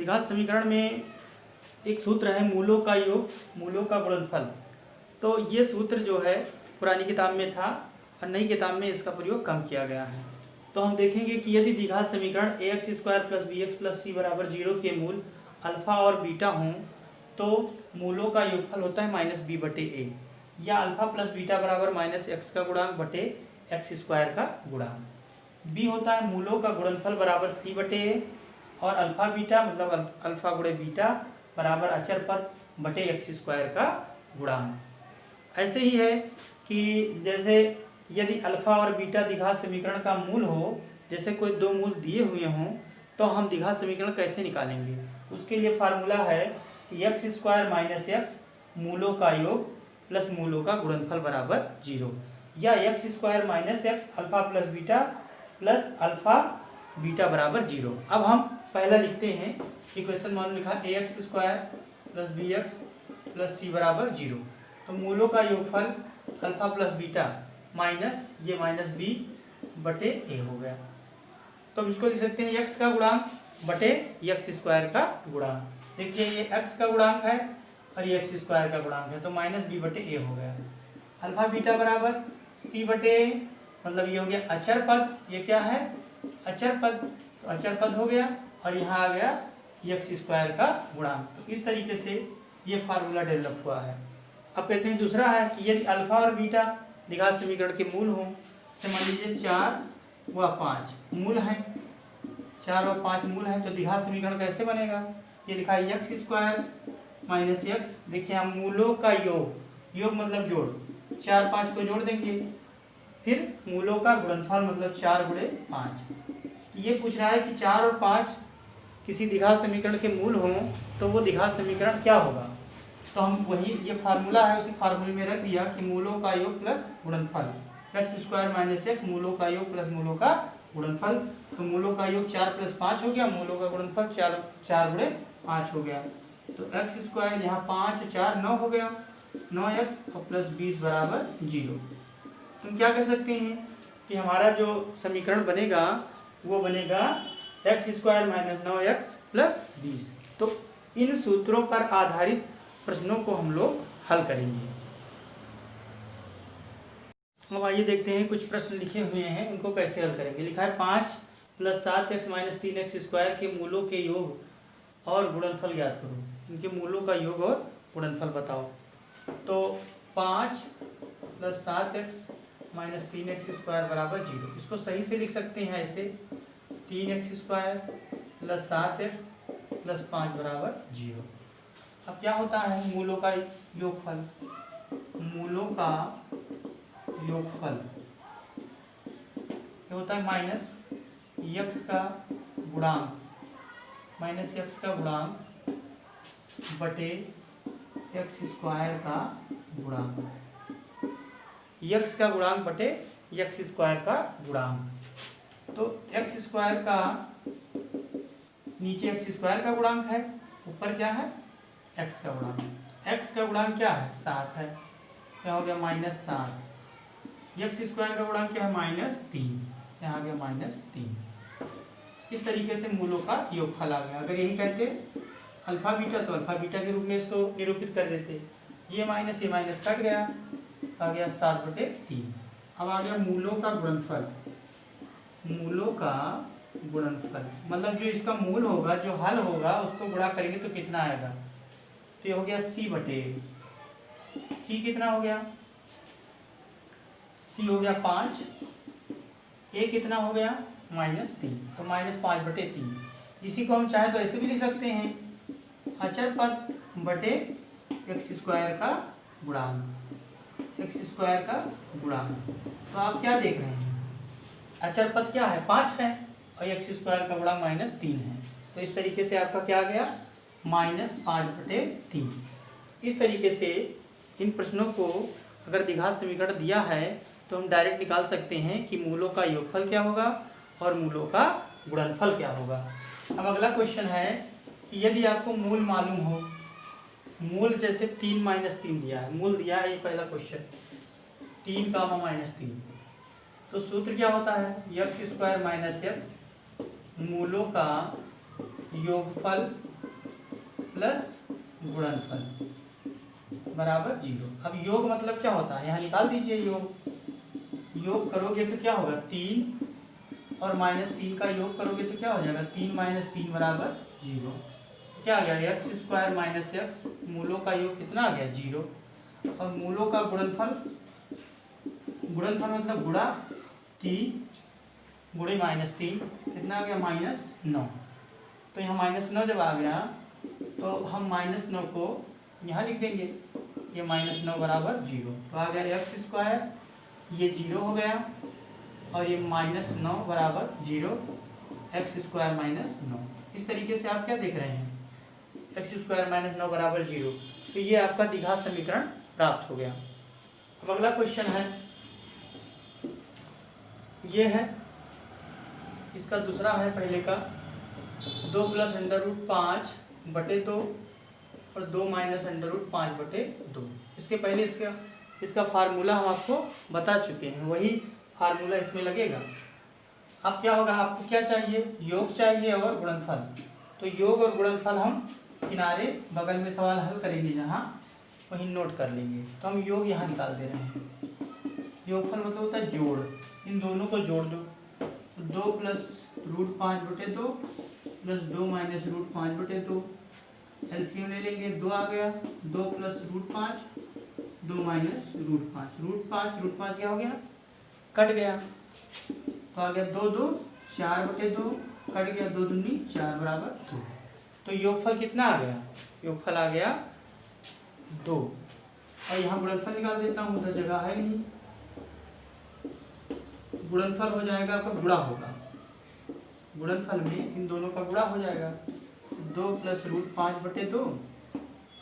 द्विघात समीकरण में एक सूत्र है मूलों का योग, मूलों का गुणनफल। तो ये सूत्र जो है पुरानी किताब में था और नई किताब में इसका प्रयोग कम किया गया है। तो हम देखेंगे कि यदि द्विघात समीकरण ax square plus B X plus C बराबर 0 के मूल अल्फ़ा और बीटा हों तो मूलों का योगफल होता है माइनस बी बटे ए, या अल्फ़ा प्लस बीटा बराबर माइनस एक्स का गुणांक बटे एक्स स्क्वायर का गुणांक। बी होता है मूलों का गुणनफल बराबर सी बटे ए, और अल्फ़ा बीटा मतलब अल्फ़ा गुणे बीटा बराबर अचर पद बटे एक्स स्क्वायर का गुणांक। ऐसे ही है कि जैसे यदि अल्फ़ा और बीटा द्विघात समीकरण का मूल हो, जैसे कोई दो मूल दिए हुए हों, तो हम द्विघात समीकरण कैसे निकालेंगे। उसके लिए फार्मूला है कि एक्स स्क्वायर माइनस एक्स मूलों का योग प्लस मूलों का गुणनफल बराबर 0, या x square minus x alpha plus beta plus alpha beta बराबर 0। अब हम पहला लिखते हैं, इक्वेशन मान लिखा A X square plus B X plus C बराबर 0। तो मूलों का योगफल अल्फ़ा प्लस बीटा माइनस ये माइनस बी बटे ए हो गया। तो इसको लिख सकते हैं एक्स का गुणांक बटे एक्स स्क्वायर का गुणांक। देखिए ये एक्स का गुणांक है और ये एक्स स्क्वायर का गुणांक है, तो माइनस बी बटे ए हो गया। अल्फ़ा बीटा बराबर सी बटे ए, मतलब ये हो गया अचर पद, ये क्या है अचर पद, तो अचर पद हो गया, और यहाँ आ गया एक्स स्क्वायर का गुणांक। तो इस तरीके से ये फार्मूला डेवलप हुआ है। अब कहते हैं दूसरा है कि यदि अल्फ़ा और बीटा द्विघात समीकरण के मूल हों, से मान लीजिए 4 व 5 मूल हैं, 4 और 5 मूल हैं, तो द्विघात समीकरण कैसे बनेगा। ये लिखा है एक्स स्क्वायर माइनस एक्स, देखिए हम मूलों का योग, योग मतलब जोड़, 4 5 को जोड़ देंगे, फिर मूलों का गुणनफल मतलब 4 गुणे 5। ये पूछ रहा है कि 4 और 5 किसी द्विघात समीकरण के मूल हों तो वो द्विघात समीकरण क्या होगा। तो हम वही ये फार्मूला है उसी फार्मूले में रख दिया कि मूलों का योग प्लस गुणनफल, एक्स स्क्वायर माइनस एक्स मूलों का योग प्लस मूलों का गुणनफल। तो मूलों का योग 4 प्लस 5 हो गया, मूलों का गुणनफल 4 गुणे 5 हो गया। तो एक्स स्क्वायर यहाँ 5 4 9 हो गया, 9x और प्लस 20 बराबर 0। हम क्या कह सकते हैं कि हमारा जो समीकरण बनेगा वो बनेगा x square minus 9x plus 20। तो इन सूत्रों पर आधारित प्रश्नों को हम लोग हल करेंगे। अब आइए देखते हैं कुछ प्रश्न लिखे हुए हैं, उनको कैसे हल करेंगे। लिखा है 5 plus 7x minus 3x square के मूलों के योग और गुणनफल ज्ञात करो। इनके मूलों का योग और गुणनफल बताओ। तो 5 plus 7x minus 3x square बराबर 0, इसको सही से लिख सकते हैं ऐसे, 3x square plus 7x plus 5 बराबर 0। अब क्या होता है मूलों का योगफल, मूलों का योगफल क्या होता है माइनस एक्स का गुणांक, माइनस एक्स का गुणांक बटे एक्स स्क्वायर का गुणांक, एक्स का गुणांक बटे एक्स स्क्वायर का गुणांक। तो एक्स स्क्वायर का नीचे एक्स स्क्वायर का गुणांक है, ऊपर क्या है एक्स का गुणांक। एक्स का गुणांक क्या है 7 है, क्या हो गया माइनस 7। एक्स स्क्वायर का गुणांक क्या है -3, यहाँ आ गया -3। इस तरीके से मूलों का योगफल आ गया। अगर यही कहते अल्फा बीटा तो अल्फा बीटा के रूप में इसको निरूपित कर देते। ये माइनस कट गया, आ गया 7/3। अब आ गया मूलों का गुणनफल, मूलों का गुणनफल मतलब जो इसका मूल होगा, जो हल होगा उसको गुणा करेंगे तो कितना आएगा। तो ये हो गया c कितना हो गया, c हो गया 5, a कितना हो गया -3, तो -5/3। इसी को हम चाहे तो ऐसे भी लिख सकते हैं, अचर पद बटे एक्स स्क्वायर का गुणांक, एक्स स्क्वायर का गुणांक। तो आप क्या देख रहे हैं, अचर पद क्या है 5 है और एक्स स्क्वायर का गुणांक -3 है। तो इस तरीके से आपका क्या आ गया -5/3। इस तरीके से इन प्रश्नों को अगर द्विघात समीकरण दिया है तो हम डायरेक्ट निकाल सकते हैं कि मूलों का योगफल क्या होगा और मूलों का गुणनफल क्या होगा। अब अगला क्वेश्चन है कि यदि आपको मूल मालूम हो, मूल जैसे 3 - 3 दिया है, मूल दिया है, ये पहला क्वेश्चन 3 -3, तो सूत्र क्या होता है एक्स स्क्वायर माइनस एक्स मूलों का योगफल प्लस गुणनफल बराबर 0। अब योग मतलब क्या होता है, यहाँ निकाल दीजिए योग करोगे तो क्या होगा 3 और -3 का योग करोगे तो क्या हो जाएगा 3 - 3 बराबर 0। क्या आ गया x² - x, मूलों का योग कितना आ गया 0, और मूलों का गुणनफल मतलब गुणा 3 गुणे -3 कितना आ गया -9। तो यहाँ -9 जब आ गया तो हम -9 को यहाँ लिख देंगे, ये -9 बराबर 0। तो आ गया x², ये 0 हो गया, और ये -9 बराबर 0, x² - 9। इस तरीके से आप क्या देख रहे हैं, x² - 9 बराबर 0। तो ये आपका द्विघात समीकरण प्राप्त हो गया। अब अगला क्वेश्चन है, ये है, इसका दूसरा है पहले का 2 + √5/2 और 2 - √5/2। इसके पहले इसका फार्मूला हम आपको बता चुके हैं, वही फार्मूला इसमें लगेगा। अब क्या होगा, आपको क्या चाहिए, योग चाहिए और गुणनफल। तो योग और गुणनफल हम किनारे बगल में सवाल हल करेंगे जहाँ, वहीं नोट कर लेंगे। तो हम योग यहाँ निकाल दे रहे हैं। योगफल मतलब होता है जोड़, इन दोनों को जोड़ दो। 2 + √5/2 प्लस 2 - √5/2, एलसीएम ले लेंगे, 2 आ गया, 2 + √5, 2 - √5, √5 क्या हो गया, कट गया, तो आ गया 2 2 4/2, कट गया, 2 दूनी 4 बराबर 2। तो योगफल कितना आ गया, योगफल आ गया 2। और यहाँ गुणनफल निकाल देता हूँ, उधर जगह है नहीं, गुणनफल हो जाएगा आपका, गुणा होगा, गुणनफल में इन दोनों का गुणा हो जाएगा। 2 + √5/2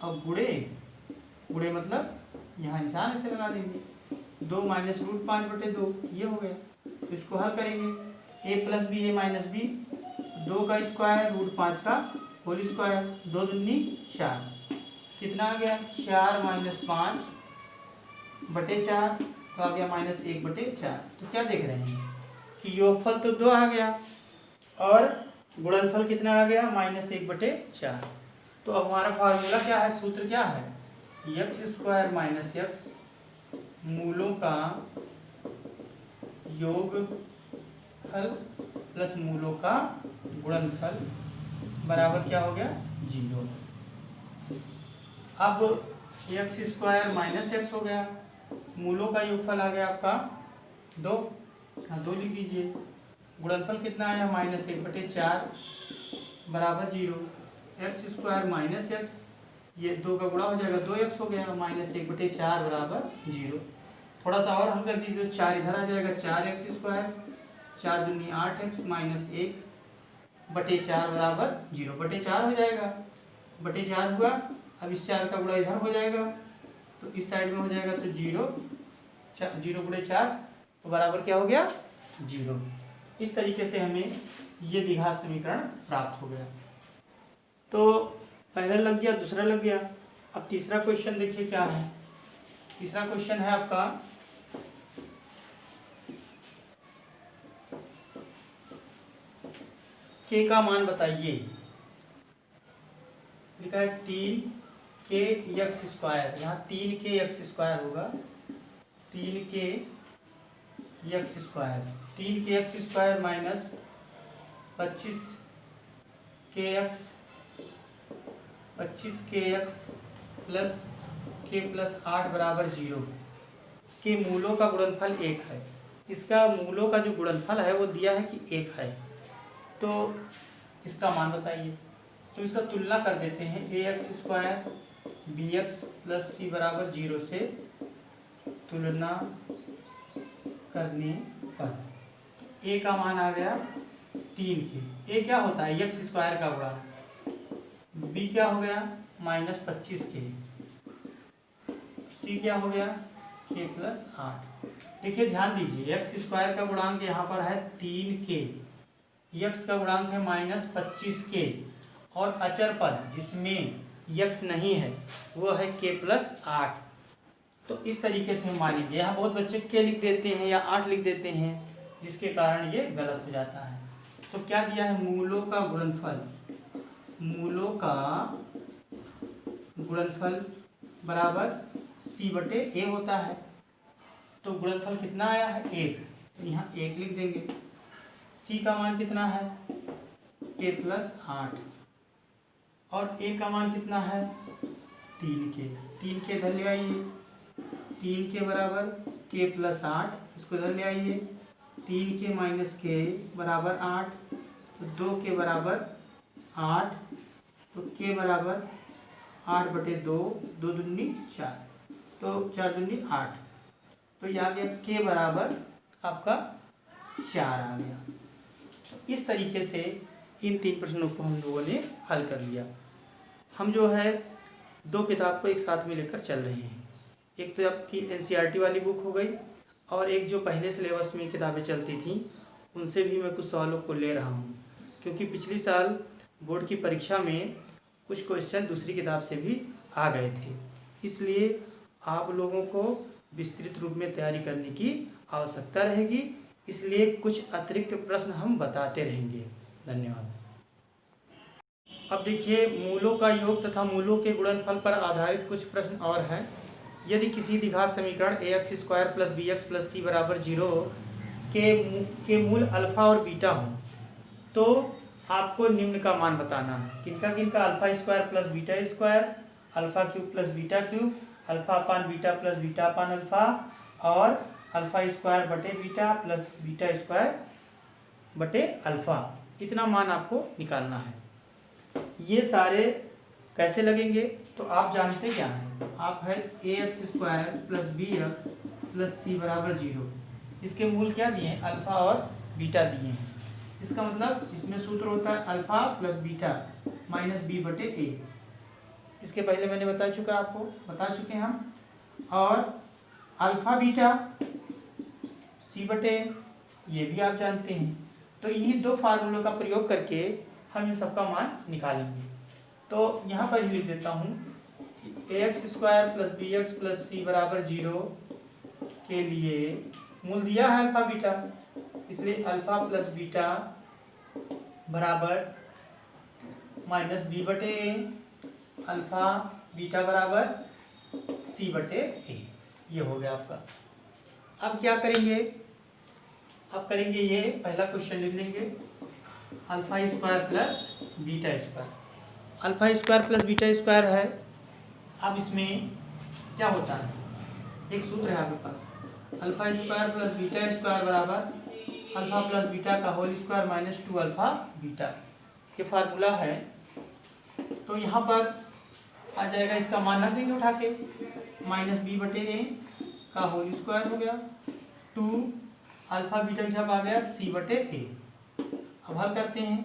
अब गुणे मतलब यहाँ निशान ऐसे लगा देंगे, 2 - √5/2 ये हो गया। तो इसको हल करेंगे, a + b a - b, 2 का स्क्वायर √5 का होल स्क्वायर, 2 दूनी 4, कितना आ गया 4 - 5/4, तो आ गया -1/4। तो क्या देख रहे हैं कि योगफल तो 2 आ गया और गुणनफल कितना आ गया -1/4। तो अब हमारा फार्मूला क्या है, सूत्र क्या है, x² - x, मूलों का योगफल प्लस मूलों का गुणनफल बराबर क्या हो गया 0। अब x² - x हो गया, मूलों का योगफल आ गया आपका 2, हाँ 2 लिख लीजिए, गुणनफल कितना आया -1/4 बराबर 0। x² - x, ये 2 का गुणा हो जाएगा, 2x हो गया, -1/4 बराबर 0। थोड़ा सा और हल कर दीजिए, तो 4 इधर आ जाएगा, 4x², 4 दूनी 8x, -1/4 बराबर 0/4 हो जाएगा, 4 हुआ। अब इस 4 का गुणा इधर हो जाएगा, तो इस साइड में हो जाएगा, तो 0/4, तो बराबर क्या हो गया 0। इस तरीके से हमें ये द्विघात समीकरण प्राप्त हो गया। तो पहला लग गया, दूसरा लग गया। अब तीसरा क्वेश्चन देखिए क्या है। तीसरा क्वेश्चन है आपका k का मान बताइए। लिखा है 3kx², यहाँ 3kx² होगा, 3kx² 3kx² minus 25kx plus k + 8 बराबर 0 के मूलों का गुणनफल 1 है। इसका मूलों का जो गुणनफल है वो दिया है कि 1 है, तो इसका मान बताइए। तो इसका तुलना कर देते हैं, ax² bx + c बराबर 0 से तुलना करने पर a का मान आ गया 3k। a क्या होता है x² का गुणा, b क्या हो गया -25k, c क्या हो गया k + 8। देखिए ध्यान दीजिए, x² का गुणांक यहाँ पर है 3k, x का गुणांक है -25k, और अचर पद जिसमें x नहीं है वो है k + 8। तो इस तरीके से हम मानेंगे। यहाँ बहुत बच्चे k लिख देते हैं या 8 लिख देते हैं, जिसके कारण ये गलत हो जाता है। तो क्या दिया है, मूलों का गुणनफल, मूलों का गुणनफल बराबर सी बटे ए होता है। तो गुणनफल कितना आया है 1, तो यहाँ 1 लिख देंगे। सी का मान कितना है k प्लस 8 और ए का मान कितना है 3k इधर ले आइए। 3k बराबर k प्लस 8, इसको इधर ले आइए। 3k माइनस k बराबर 8, तो 2k बराबर 8, तो k बराबर 8 बटे 2, 2 दूनी 4, तो 4 दूनी 8, तो ये आ गया k बराबर आपका 4 आ गया। तो इस तरीके से इन 3 प्रश्नों को हम लोगों ने हल कर लिया। हम जो है 2 किताब को एक साथ में लेकर चल रहे हैं। एक तो आपकी NCERT वाली बुक हो गई और एक जो पहले सिलेबस में किताबें चलती थी उनसे भी मैं कुछ सवालों को ले रहा हूँ, क्योंकि पिछली साल बोर्ड की परीक्षा में कुछ क्वेश्चन दूसरी किताब से भी आ गए थे। इसलिए आप लोगों को विस्तृत रूप में तैयारी करने की आवश्यकता रहेगी, इसलिए कुछ अतिरिक्त प्रश्न हम बताते रहेंगे। धन्यवाद। अब देखिए, मूलों का योग तथा मूलों के गुणनफल पर आधारित कुछ प्रश्न और हैं। यदि किसी द्विघात समीकरण ax² + bx + c बराबर 0 के मूल अल्फा और बीटा हों तो आपको निम्न का मान बताना है। किनका किनका? α² + β², α³ + β³, α/बीटा + β/α और α² बटे बीटा + β² बटे अल्फ़ा। इतना मान आपको निकालना है। ये सारे कैसे लगेंगे? तो आप जानते क्या हैं, आप है ax² + bx + c बराबर 0। इसके मूल क्या दिए हैं? अल्फ़ा और बीटा दिए हैं। इसका मतलब इसमें सूत्र होता है अल्फ़ा + बीटा माइनस b बटे a। इसके पहले मैंने बता चुके हैं हम। और अल्फ़ा बीटा c बटे ये भी आप जानते हैं। तो इन्हीं 2 फार्मूलों का प्रयोग करके हम इन सबका मान निकालेंगे। तो यहाँ पर ही लिख देता हूँ कि ax² + bx + c बराबर 0 के लिए मूल दिया है अल्फ़ा बीटा, इसलिए अल्फ़ा + बीटा बराबर माइनस b बटे a, अल्फ़ा बीटा बराबर c बटे a। ये हो गया आपका। अब क्या करेंगे? अब करेंगे ये पहला क्वेश्चन लिख लेंगे α² + β²। α² + β² है। अब इसमें क्या होता है? एक सूत्र है आपके पास, α² + β² बराबर α + बीटा का होल स्क्वायर माइनस 2α बीटा। ये फार्मूला है। तो यहाँ पर आ जाएगा, इसका मान रख देंगे उठा के, माइनस b बटे a का होल स्क्वायर हो गया, 2 अल्फ़ा बीटा की जब आ गया c बटे a। अब हल करते हैं,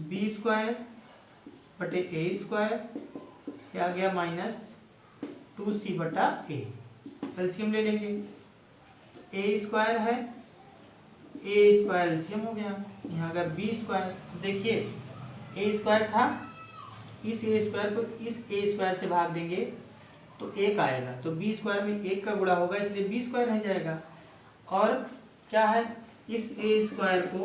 b² बटे a² क्या आ गया माइनस 2c बटा a। एलसीएम ले लेंगे, a² है, a² एलसीएम हो गया, यहाँ आ गया b²। देखिए a² था, इस a² को इस a² से भाग देंगे तो 1 आएगा, तो b² में 1 का गुणा होगा, इसलिए b² रह जाएगा। और क्या है, इस a² को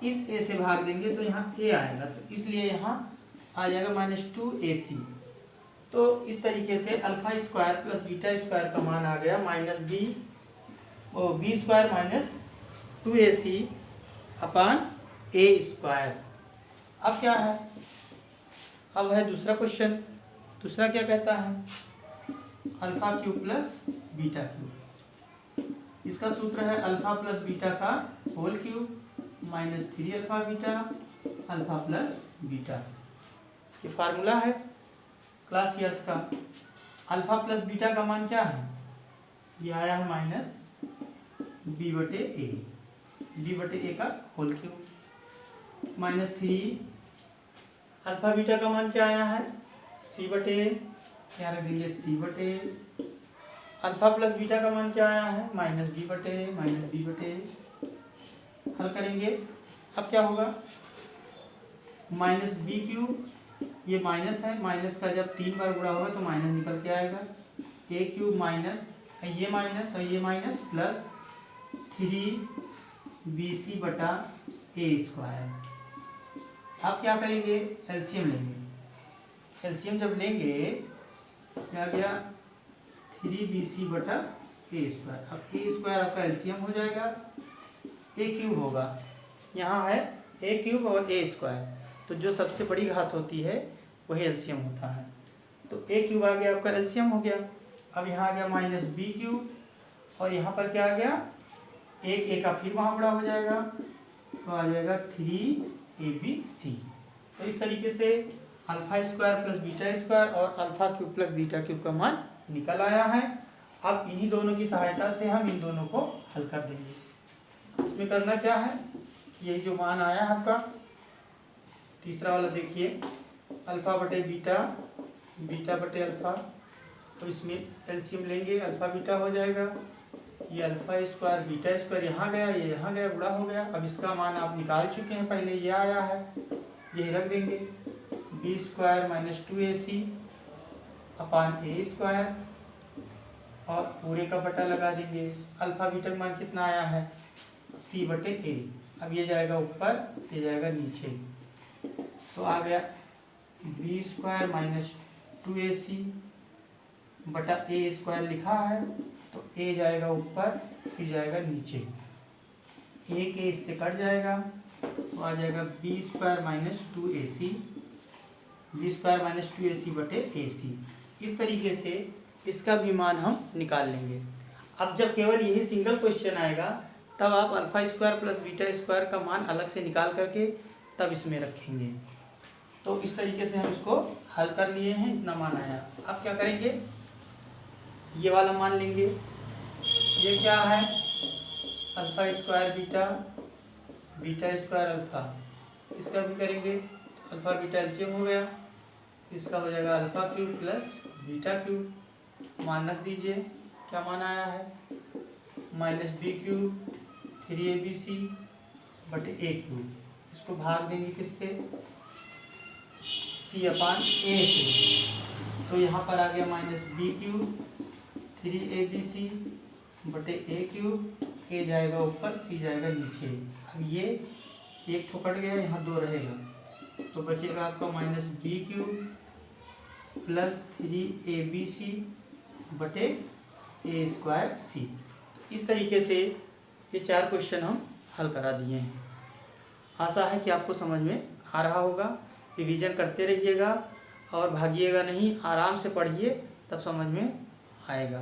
इस a से भाग देंगे तो यहाँ a आएगा, तो इसलिए यहाँ आ जाएगा -2ac। तो इस तरीके से α² + β² का मान आ गया b² - 2ac अपान a²। अब क्या है? अब है दूसरा क्वेश्चन। दूसरा क्या कहता है? α³ + β³। इसका सूत्र है अल्फ़ा + बीटा का whole cube minus 3α beta alpha + beta. ये फार्मूला है क्लास ईयर्थ का। अल्फ़ा + बीटा का मान क्या है? ये आया है माइनस b बटे a का whole cube minus 3 alpha beta का मान क्या आया है? c बटे क्या रख देंगे c बटे। अल्फ़ा + बीटा का मान क्या आया है? -b बटे। हल करेंगे, अब क्या होगा? -b³, ये माइनस है, माइनस का जब 3 बार गुणा होगा तो माइनस निकल के आएगा, a³ माइनस ये माइनस और ये माइनस प्लस 3bc बटा a²। अब क्या करेंगे? एलसीएम लेंगे, एलसीएम जब लेंगे क्या गया 3bc बटा ए स्क्वायर। अब ए स्क्वायर आपका एलसीएम हो जाएगा, ए क्यूब होगा, यहाँ है ए क्यूब और ए स्क्वायर, तो जो सबसे बड़ी घात होती है वही एलसीएम होता है। तो ए क्यूब आ गया आपका एलसीएम हो गया। अब यहाँ आ गया माइनस बी क्यूब और यहाँ पर क्या आ गया एक ए का फिर वहाँ बड़ा हो जाएगा, तो आ जाएगा 3abc। तो इस तरीके से alpha square plus beta square और alpha cube plus beta cube का मान निकल आया है। अब इन्हीं दोनों की सहायता से हम इन दोनों को हल कर देंगे। इसमें करना क्या है, यही जो मान आया है आपका तीसरा वाला देखिए, अल्फा बटे बीटा, बीटा बटे अल्फा, तो इसमें एलसीएम लेंगे अल्फा बीटा हो जाएगा, ये अल्फा स्क्वायर बीटा स्क्वायर यहाँ गया, ये यहाँ गया, गुणा हो गया। अब इसका मान आप निकाल चुके हैं पहले, ये आया है, यही रख देंगे बी स्क्वायर माइनस 2ac अपान ए स्क्वायर और पूरे का बटा लगा देंगे। अल्फा बीटा का मान कितना आया है c बटे ए। अब ये जाएगा ऊपर, ये जाएगा नीचे, तो आ गया बी स्क्वायर माइनस 2ac बटा ए स्क्वायर लिखा है, तो ए जाएगा ऊपर, सी जाएगा नीचे, एक ए इससे कट जाएगा, तो आ जाएगा B square minus 2ac, B square minus 2ac बटे ac। इस तरीके से इसका भी मान हम निकाल लेंगे। अब जब केवल यही सिंगल क्वेश्चन आएगा तब आप alpha square plus beta square का मान अलग से निकाल करके तब इसमें रखेंगे। तो इस तरीके से हम इसको हल कर लिए हैं, इतना मान आया। अब क्या करेंगे, ये वाला मान लेंगे, ये क्या है alpha square beta, beta square alpha, इसका भी करेंगे, अल्फा बीटा एलसीएम हो गया, इसका हो जाएगा alpha cube plus beta cube, मान रख दीजिए, क्या मान आया है माइनस बी क्यूब 3abc बटे ए क्यूब, इसको भाग देंगे किससे c अपान ए से, तो यहाँ पर आ गया माइनस बी क्यूब 3abc बटे ए क्यूब, ए जाएगा ऊपर, सी जाएगा नीचे। अब ये एक तो कट गया, यहाँ दो रहेगा, तो बचेगा आपका minus B cube plus 3abc बटे ए स्क्वायर सी। इस तरीके से ये चार क्वेश्चन हम हल करा दिए हैं। आशा है कि आपको समझ में आ रहा होगा। रिवीजन करते रहिएगा और भागिएगा नहीं, आराम से पढ़िए, तब समझ में आएगा।